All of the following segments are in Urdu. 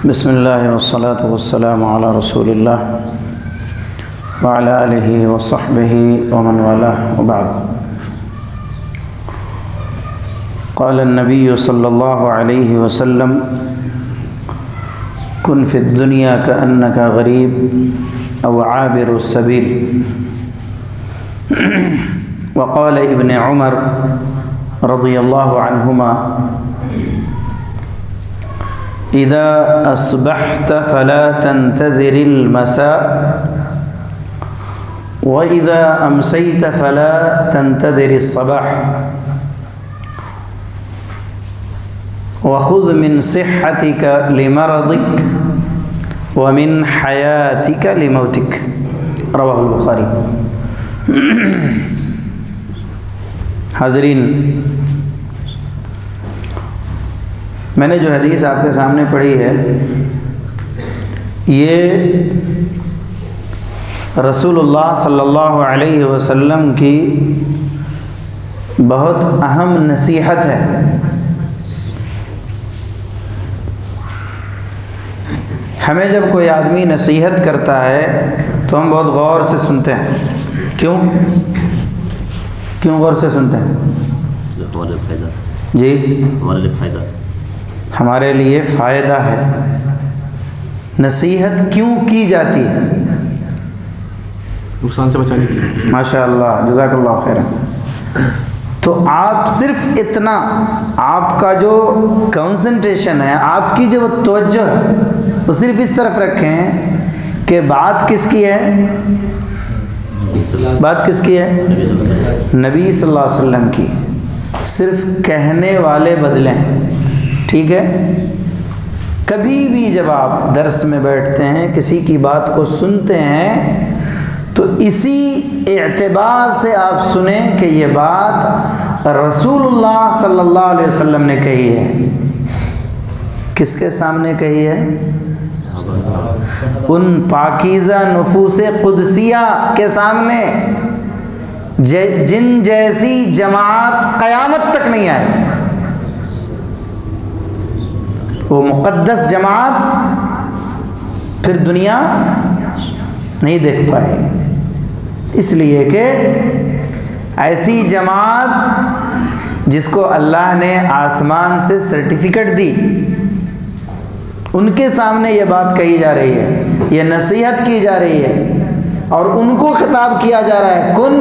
بسم اللہ والصلاة والسلام علی رسول اللہ وعلی آلہ وصحبہ ومن والاه وبعد. قال النبی صلی اللہ علیہ وسلم کن فی الدنیا کأنک غریب او عابر السبیل. وقال ابن عمر رضی اللہ عنہما اذا اصبحت فلا تنتظر المساء واذا امسيت فلا تنتظر الصباح وخذ من صحتك لمرضك ومن حياتك لموتك. رواه البخاری. حاضرین، میں نے جو حدیث آپ کے سامنے پڑھی ہے یہ رسول اللہ صلی اللہ علیہ وسلم کی بہت اہم نصیحت ہے. ہمیں جب کوئی آدمی نصیحت کرتا ہے تو ہم بہت غور سے سنتے ہیں. کیوں غور سے سنتے ہیں؟ ہمارے فائدہ. جی، ہمارے لیے فائدہ. ہمارے لیے فائدہ ہے. نصیحت کیوں کی جاتی ہے؟ نقصان سے بچانے کے لیے. ماشاء اللہ، جزاک اللہ خیرا. تو آپ صرف اتنا، آپ کا جو کنسنٹریشن ہے، آپ کی جو توجہ ہے، وہ صرف اس طرف رکھیں کہ بات کس کی ہے؟ بات کس کی ہے؟ نبی صلی اللہ علیہ وسلم کی. صرف کہنے والے بدلیں. ٹھیک ہے؟ کبھی بھی جب آپ درس میں بیٹھتے ہیں، کسی کی بات کو سنتے ہیں، تو اسی اعتبار سے آپ سنیں کہ یہ بات رسول اللہ صلی اللہ علیہ وسلم نے کہی ہے. کس کے سامنے کہی ہے؟ ان پاکیزہ نفوس قدسیہ کے سامنے، جن جیسی جماعت قیامت تک نہیں آئے. وہ مقدس جماعت پھر دنیا نہیں دیکھ پائے، اس لیے کہ ایسی جماعت جس کو اللہ نے آسمان سے سرٹیفکیٹ دی، ان کے سامنے یہ بات کہی جا رہی ہے، یہ نصیحت کی جا رہی ہے، اور ان کو خطاب کیا جا رہا ہے کن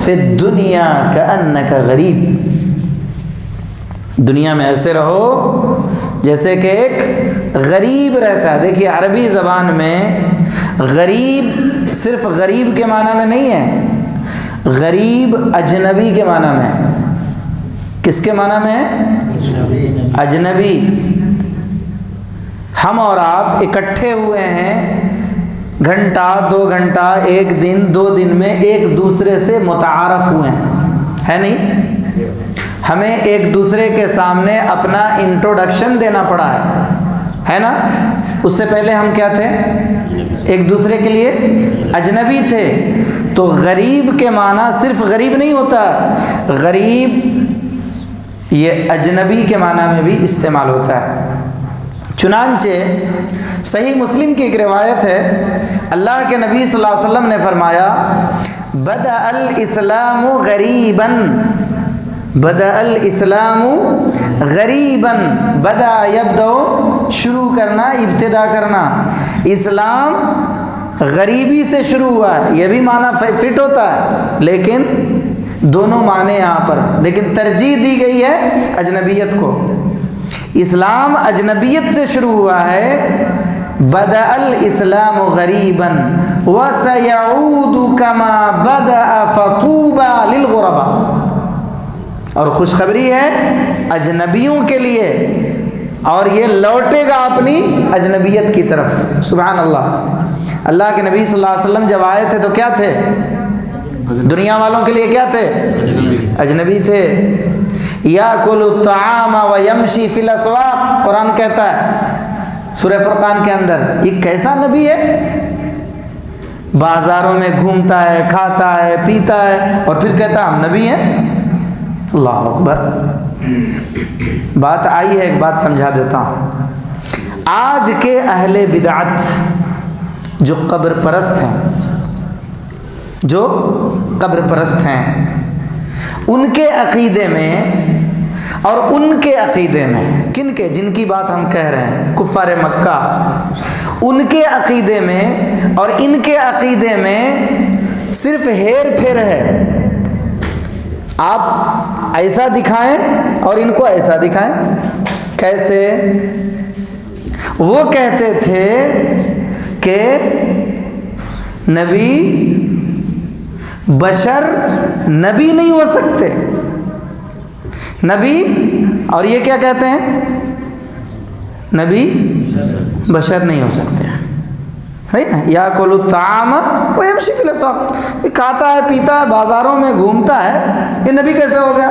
فی الدنیا کأنک غریب. دنیا میں ایسے رہو جیسے کہ ایک غریب رہتا ہے. دیکھیے، عربی زبان میں غریب صرف غریب کے معنی میں نہیں ہے، غریب اجنبی کے معنی میں. کس کے معنی میں ہے؟ اجنبی. ہم اور آپ اکٹھے ہوئے ہیں، گھنٹہ 2 گھنٹہ، 1 دن 2 دن میں ایک دوسرے سے متعارف ہوئے ہیں، ہے نہیں؟ ہمیں ایک دوسرے کے سامنے اپنا انٹروڈکشن دینا پڑا ہے نا؟ اس سے پہلے ہم کیا تھے؟ ایک دوسرے کے لیے اجنبی تھے. تو غریب کے معنی صرف غریب نہیں ہوتا، غریب یہ اجنبی کے معنی میں بھی استعمال ہوتا ہے. چنانچہ صحیح مسلم کی ایک روایت ہے، اللہ کے نبی صلی اللہ علیہ وسلم نے فرمایا بدأ الاسلام غریبا، بدأ الاسلام غریبا. بدأ یبدأ، شروع کرنا، ابتدا کرنا. اسلام غریبی سے شروع ہوا ہے. یہ بھی معنی فٹ ہوتا ہے، لیکن دونوں معنی یہاں پر، لیکن ترجیح دی گئی ہے اجنبیت کو. اسلام اجنبیت سے شروع ہوا ہے. بدأ الاسلام غریبا وسيعود كما بدأ فطوبى للغرباء. اور خوشخبری ہے اجنبیوں کے لیے، اور یہ لوٹے گا اپنی اجنبیت کی طرف. سبحان اللہ. اللہ کے نبی صلی اللہ علیہ وسلم جب آئے تھے تو کیا تھے؟ دنیا والوں کے لیے کیا تھے؟ اجنبی تھے. یاکل الطعام ویمشی فی الاسواق، قرآن کہتا ہے سورہ فرقان کے اندر. یہ کیسا نبی ہے؟ بازاروں میں گھومتا ہے، کھاتا ہے، پیتا ہے، اور پھر کہتا ہے ہم نبی ہیں. اللہ اکبر. بات آئی ہے، ایک بات سمجھا دیتا ہوں. آج کے اہل بدعت جو قبر پرست ہیں ان کے عقیدے میں اور ان کے عقیدے میں جن کی بات ہم کہہ رہے ہیں کفار مکہ، ان کے عقیدے میں اور ان کے عقیدے میں صرف ہیر پھیر ہے. آپ ایسا دکھائیں اور ان کو ایسا دکھائیں. کیسے؟ وہ کہتے تھے کہ نبی بشر نبی نہیں ہو سکتے، نبی، اور یہ کیا کہتے ہیں؟ نبی بشر نہیں ہو سکتے. یا کل الطعام ویمشی فی الاسواق، یہ کھاتا ہے پیتا ہے بازاروں میں گھومتا ہے، یہ نبی کیسے ہو گیا؟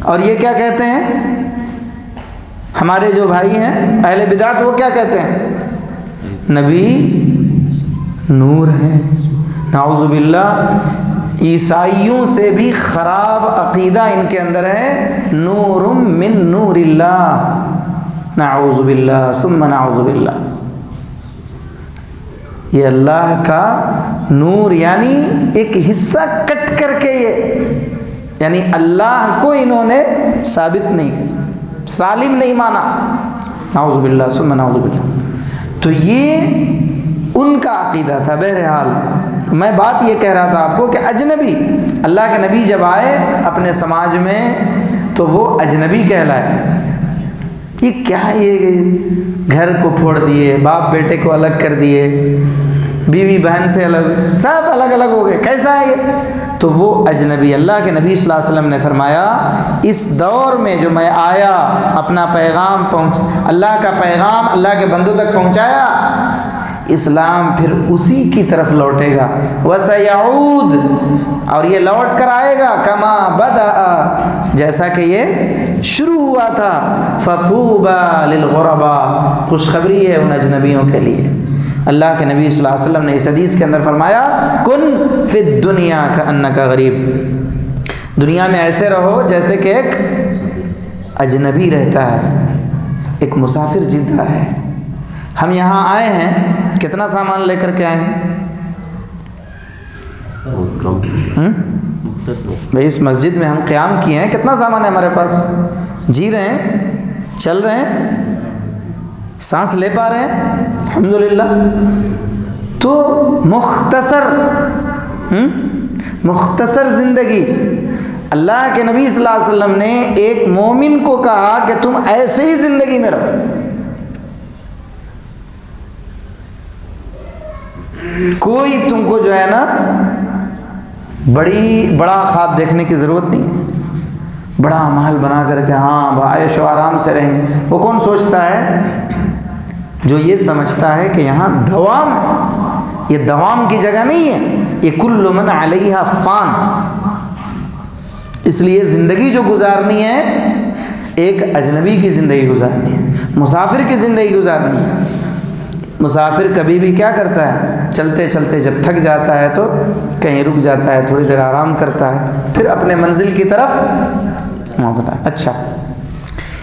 اور یہ کیا کہتے ہیں ہمارے جو بھائی ہیں اہل بدعت، وہ کیا کہتے ہیں؟ نبی نور ہے. نعوذ باللہ، عیسائیوں سے بھی خراب عقیدہ ان کے اندر ہے، نور من نور اللہ. نعوذ باللہ ثم نعوذ باللہ. یہ اللہ کا نور یعنی ایک حصہ کٹ کر کے، یہ یعنی اللہ کو انہوں نے ثابت نہیں، سالم نہیں مانا. نعوذ باللہ ثم نعوذ باللہ. تو یہ ان کا عقیدہ تھا. بہرحال میں بات یہ کہہ رہا تھا آپ کو کہ اجنبی، اللہ کے نبی جب آئے اپنے سماج میں تو وہ اجنبی کہلائے. یہ کیا، یہ گھر کو پھوڑ دیے، باپ بیٹے کو الگ کر دیے، بیوی بہن سے الگ، سب الگ الگ ہو گئے، کیسا ہے یہ؟ تو وہ اجنبی. اللہ کے نبی صلی اللہ علیہ وسلم نے فرمایا اس دور میں جو میں آیا، اپنا پیغام اللہ کا پیغام اللہ کے بندوں تک پہنچایا، اسلام پھر اسی کی طرف لوٹے گا. وَسَيَعُودُ، اور یہ لوٹ کر آئے گا، كَمَا بَدَأَ، جیسا کہ یہ شروع ہوا تھا. فَطُوبَى لِلْغُرَبَى، خوشخبری ہے ان اجنبیوں کے لیے. اللہ کے نبی صلی اللہ علیہ وسلم نے اس حدیث کے اندر فرمایا کن فی الدنیا کأنک غریب، دنیا میں ایسے رہو جیسے کہ ایک اجنبی رہتا ہے، ایک مسافر جیتا ہے. ہم یہاں آئے ہیں، کتنا سامان لے کر کے آئے ہیں؟ بھئی اس مسجد میں ہم قیام کیے ہیں، کتنا سامان ہے ہمارے پاس؟ جی رہے ہیں، چل رہے ہیں، سانس لے پا رہے ہیں، الحمدللہ. تو مختصر زندگی. اللہ کے نبی صلی اللہ علیہ وسلم نے ایک مومن کو کہا کہ تم ایسے ہی زندگی میں رہو. کوئی تم کو جو ہے نا بڑا خواب دیکھنے کی ضرورت نہیں ہے، بڑا محل بنا کر کے ہاں عیش و آرام سے رہیں گے. وہ کون سوچتا ہے؟ جو یہ سمجھتا ہے کہ یہاں دوام ہے. یہ دوام کی جگہ نہیں ہے، یہ کل من علیہا فان. اس لیے زندگی جو گزارنی ہے، ایک اجنبی کی زندگی گزارنی ہے، مسافر کی زندگی گزارنی ہے. مسافر کبھی بھی کیا کرتا ہے؟ چلتے چلتے جب تھک جاتا ہے تو کہیں رک جاتا ہے، تھوڑی دیر آرام کرتا ہے، پھر اپنے منزل کی طرف موڑتا ہے. اچھا،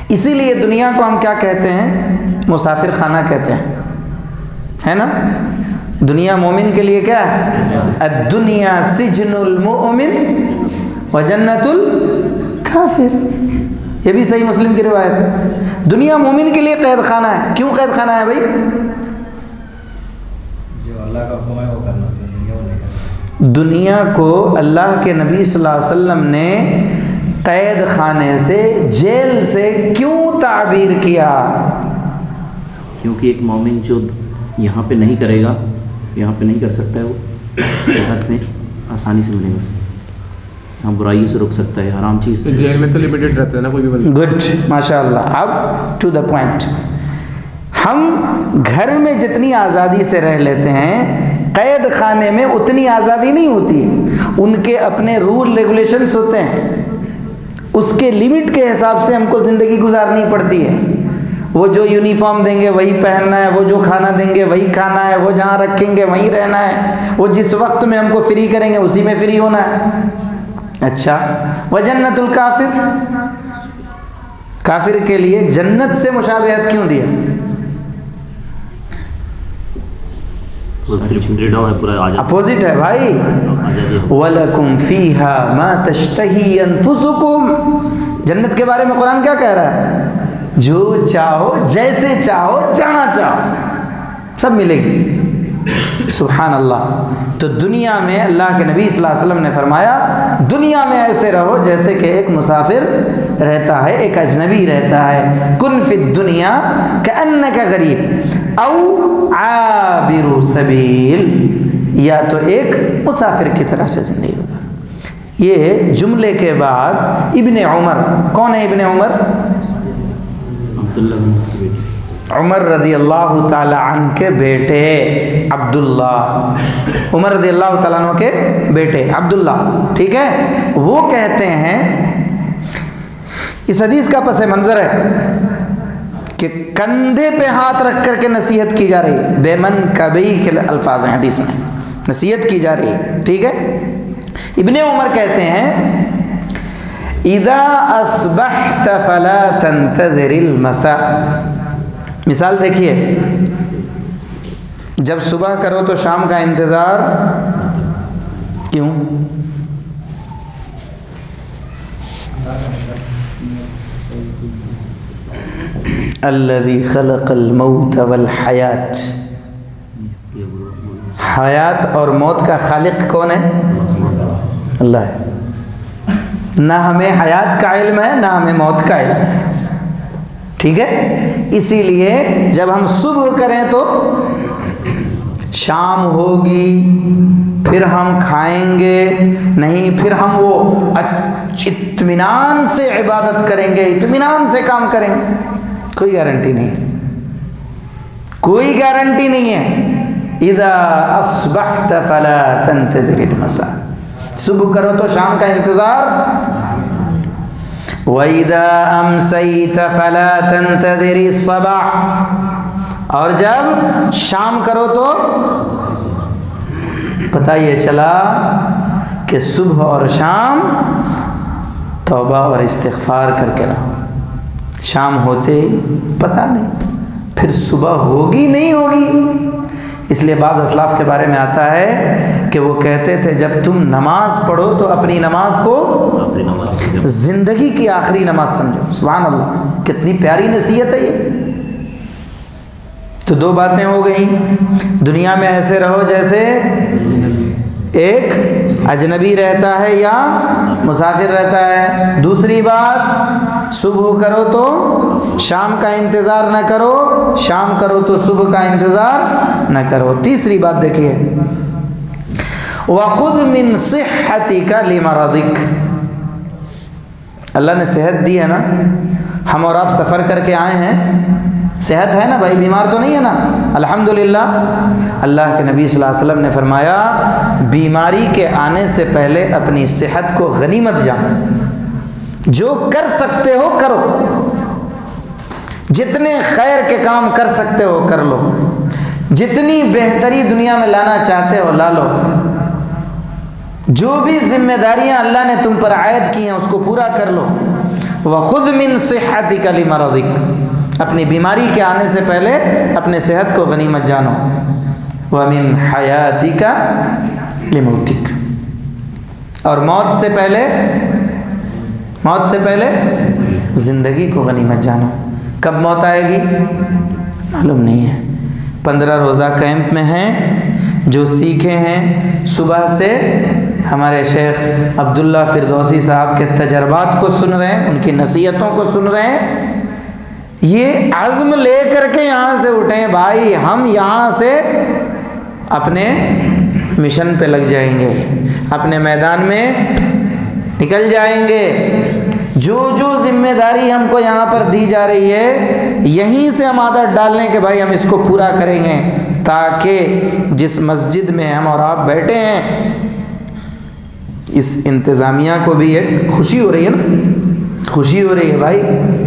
اسی لیے دنیا کو ہم کیا کہتے ہیں؟ مسافر خانہ کہتے ہیں، ہے نا. دنیا مومن کے لیے کیا ہے؟ الدنیا سجن المؤمن وجنت الکافر. یہ بھی صحیح مسلم کی روایت ہے. دنیا مومن کے لیے قید خانہ ہے. کیوں قید خانہ ہے بھائی؟ اللہ کا حکم ہے وہ کرنا ہوتا ہے، دنیا وہ نہیں کرنا. دنیا کو اللہ کے نبی صلی اللہ علیہ وسلم نے قید خانے سے، جیل سے کیوں تعبیر کیا؟ کیونکہ ایک مومن جو یہاں پہ نہیں کرے گا، یہاں پہ نہیں کر سکتا ہے، وہ جنت میں آسانی سے ملے گا. یہاں برائیوں سے رک سکتا ہے، حرام چیز سے. جیل میں تو لمیٹڈ رہتا ہے نا کوئی بھی بندہ. گڈ، ماشاء اللہ. اب ٹو دا پوائنٹ. ہم گھر میں جتنی آزادی سے رہ لیتے ہیں، قید خانے میں اتنی آزادی نہیں ہوتی ہے. ان کے اپنے رول ریگولیشنس ہوتے ہیں، اس کے لیمٹ کے حساب سے ہم کو زندگی گزارنی پڑتی ہے. وہ جو یونیفارم دیں گے وہی پہننا ہے، وہ جو کھانا دیں گے وہی کھانا ہے، وہ جہاں رکھیں گے وہیں رہنا ہے، وہ جس وقت میں ہم کو فری کریں گے اسی میں فری ہونا ہے. اچھا، وجنت الکافر، کافر کے لیے جنت سے مشابہت کیوں دیا؟ اپوزٹ ہے بھائی. وَلَكُمْ فِيهَا مَا تَشْتَهِي أَنفُسُكُمْ. جنت کے بارے میں قرآن کیا کہہ رہا ہے؟ جو چاہو جیسے چاہو جہاں چاہو سب ملے گی. سبحان اللہ. تو دنیا میں اللہ کے نبی صلی اللہ علیہ وسلم نے فرمایا دنیا میں ایسے رہو جیسے کہ ایک مسافر رہتا ہے, ایک اجنبی رہتا ہے. کن فی الدنیا کأنک غریب او عابر سبیل, یا تو ایک مسافر کی طرح سے زندگی گزار. یہ جملے کے بعد ابن عمر, کون ہے ابن عمر؟ عمر رضی اللہ تعالی عنہ کے بیٹے عبداللہ, عمر رضی اللہ تعالیٰ عنہ کے بیٹے عبداللہ, ٹھیک ہے. وہ کہتے ہیں, اس حدیث کا پس منظر ہے کہ کندھے پہ ہاتھ رکھ کر کے نصیحت کی جا رہی ہے, بے من کبھی کے الفاظ ہیں حدیث میں, نصیحت کی جا رہی ہے, ٹھیک ہے. ابن عمر کہتے ہیں اذا اصبحت فلا تنتظر المساء. مثال دیکھیے, جب صبح کرو تو شام کا انتظار کیوں؟ الذی خلق الموت والحیات. حیات اور موت کا خالق کون ہے؟ اللہ ہے. نہ ہمیں حیات کا علم ہے نہ ہمیں موت کا علم ہے, ٹھیک ہے. اسی لیے جب ہم صبح کریں تو شام ہوگی, پھر ہم کھائیں گے نہیں, پھر ہم وہ اطمینان سے عبادت کریں گے, اطمینان سے کام کریں گے. کوئی گارنٹی نہیں, کوئی گارنٹی نہیں ہے. اذا اصبحت فلا تنتظر المساء. صبح کرو تو شام کا انتظار. وَإِذَا أَمْسَيْتَ فَلَا تَنْتَظِرِ الصَّبَاحَ. اور جب شام کرو تو پتہ یہ چلا کہ صبح اور شام توبہ اور استغفار کر کے رہو. شام ہوتے پتہ نہیں پھر صبح ہوگی نہیں ہوگی. اس لیے بعض اسلاف کے بارے میں آتا ہے کہ وہ کہتے تھے جب تم نماز پڑھو تو اپنی نماز کو زندگی کی آخری نماز سمجھو. سبحان اللہ, کتنی پیاری نصیحت ہے یہ. تو دو باتیں ہو گئیں, دنیا میں ایسے رہو جیسے ایک اجنبی رہتا ہے یا مسافر رہتا ہے. دوسری بات, صبح کرو تو شام کا انتظار نہ کرو, شام کرو تو صبح کا انتظار نہ کرو. تیسری بات دیکھیے, وَخُذْ مِنْ صِحَّتِكَ لِمَرَضِكَ. اللہ نے صحت دی ہے نا, ہم اور آپ سفر کر کے آئے ہیں, صحت ہے نا بھائی, بیمار تو نہیں ہے نا, الحمدللہ. اللہ کے نبی صلی اللہ علیہ وسلم نے فرمایا بیماری کے آنے سے پہلے اپنی صحت کو غنیمت جانو, جو کر سکتے ہو کرو, جتنے خیر کے کام کر سکتے ہو کر لو, جتنی بہتری دنیا میں لانا چاہتے ہو لا لو, جو بھی ذمہ داریاں اللہ نے تم پر عائد کی ہیں اس کو پورا کر لو. وَخُذْ مِنْ صِحَّتِكَ لِمَرَضِكَ. اپنی بیماری کے آنے سے پہلے اپنے صحت کو غنیمت جانو. وَمِنْ حَيَاتِكَ لِمَوْتِكَ. اور موت سے پہلے زندگی کو غنیمت جانو. کب موت آئے گی معلوم نہیں ہے. 15 روزہ کیمپ میں ہیں, جو سیکھے ہیں صبح سے ہمارے شیخ عبداللہ فردوسی صاحب کے تجربات کو سن رہے ہیں, ان کی نصیحتوں کو سن رہے ہیں. یہ عزم لے کر کے یہاں سے اٹھیں بھائی, ہم یہاں سے اپنے مشن پہ لگ جائیں گے, اپنے میدان میں نکل جائیں گے. جو جو ذمہ داری ہم کو یہاں پر دی جا رہی ہے یہیں سے ہم عادت ڈال لیں کہ بھائی ہم اس کو پورا کریں گے, تاکہ جس مسجد میں ہم اور آپ بیٹھے ہیں اس انتظامیہ کو بھی ایک خوشی ہو رہی ہے نا, خوشی ہو رہی ہے بھائی،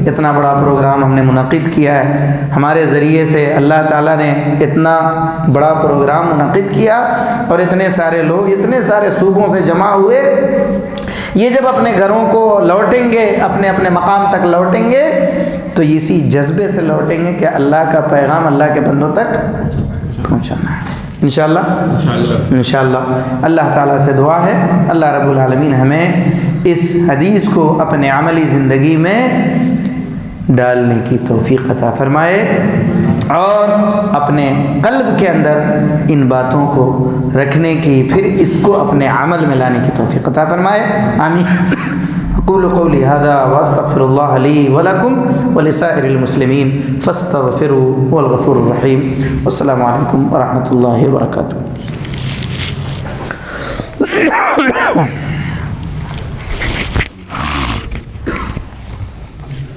اتنا بڑا پروگرام ہم نے منعقد کیا ہے، ہمارے ذریعے سے اللہ تعالیٰ نے اتنا بڑا پروگرام منعقد کیا اور اتنے سارے لوگ اتنے سارے صوبوں سے جمع ہوئے. یہ جب اپنے گھروں کو لوٹیں گے، اپنے اپنے مقام تک لوٹیں گے تو اسی جذبے سے لوٹیں گے کہ اللہ کا پیغام اللہ کے بندوں تک پہنچانا ہے انشاءاللہ. انشاءاللہ اللہ تعالیٰ سے دعا ہے اللہ رب العالمین ہمیں اس حدیث کو اپنے عملی زندگی میں ڈالنے کی توفیق عطا فرمائے اور اپنے قلب کے اندر ان باتوں کو رکھنے کی، پھر اس کو اپنے عمل میں لانے کی توفیق عطا فرمائے. آمین. اقول قولی هذا واستغفر الله لي ولكم ولسائر المسلمين فاستغفروا هو الغفور الرحيم. والسلام عليكم ورحمة الله وبركاته.